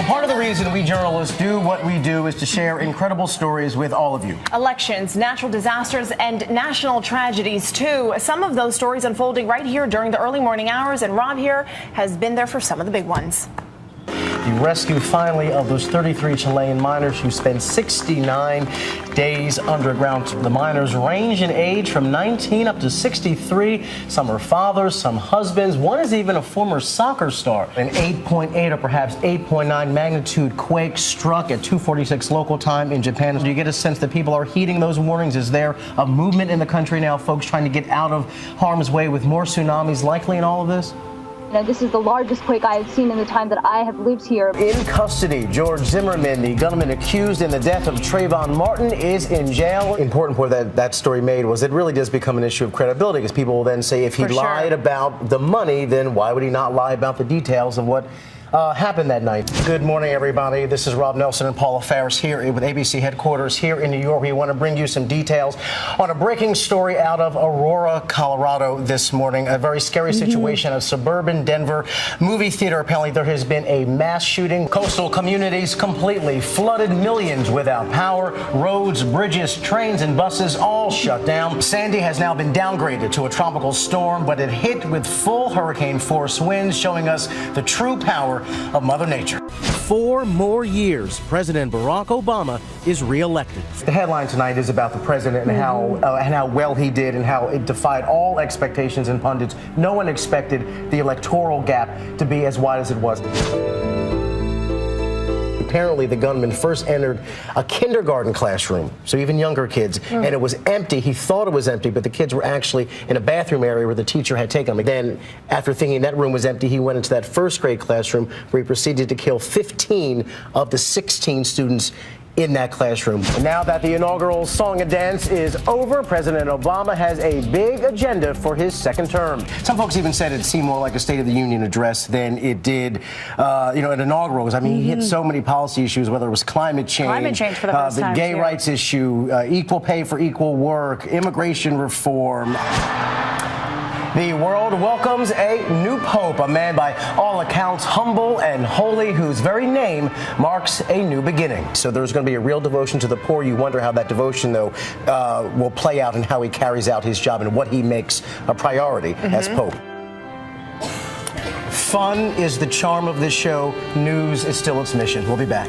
Part of the reason we journalists do what we do is to share incredible stories with all of you. Elections, natural disasters, and national tragedies, too. Some of those stories unfolding right here during the early morning hours, and Rob here has been there for some of the big ones. The rescue, finally, of those 33 Chilean miners who spent 69 days underground. The miners range in age from 19 up to 63. Some are fathers, some husbands. One is even a former soccer star. An 8.8 or perhaps 8.9 magnitude quake struck at 2:46 local time in Japan. Do you get a sense that people are heeding those warnings? Is there a movement in the country now, folks trying to get out of harm's way with more tsunamis likely in all of this? This is the largest quake I have seen in the time that I have lived here. In custody, George Zimmerman, the gunman accused in the death of Trayvon Martin, is in jail. Important point that story made was it really does become an issue of credibility, because people will then say if he lied about the money, then why would he not lie about the details of what happened that night? Good morning, everybody. This is Rob Nelson and Paula Faris here with ABC headquarters here in New York. We want to bring you some details on a breaking story out of Aurora, Colorado this morning. A very scary situation. A suburban Denver movie theater. Apparently there has been a mass shooting. Coastal communities completely flooded. Millions without power. Roads, bridges, trains, and buses all shut down. Sandy has now been downgraded to a tropical storm, but it hit with full hurricane force winds, showing us the true power of Mother Nature. 4 more years, President Barack Obama is reelected. The headline tonight is about the president and how well he did and how it defied all expectations and pundits. No one expected the electoral gap to be as wide as it was. Apparently, the gunman first entered a kindergarten classroom, so even younger kids, and it was empty. He thought it was empty, but the kids were actually in a bathroom area where the teacher had taken them. Then, after thinking that room was empty, he went into that first grade classroom where he proceeded to kill 15 of the 16 students in that classroom. And now that the inaugural song and dance is over, President Obama has a big agenda for his second term. Some folks even said it seemed more like a State of the Union address than it did, an inaugural. I mean, he hit so many policy issues, whether it was climate change for the first time, gay rights issue, equal pay for equal work, immigration reform. The world welcomes a new pope, a man by all accounts humble and holy, whose very name marks a new beginning. So there's going to be a real devotion to the poor. You wonder how that devotion, though, will play out and how he carries out his job and what he makes a priority as pope. Fun is the charm of this show. News is still its mission. We'll be back.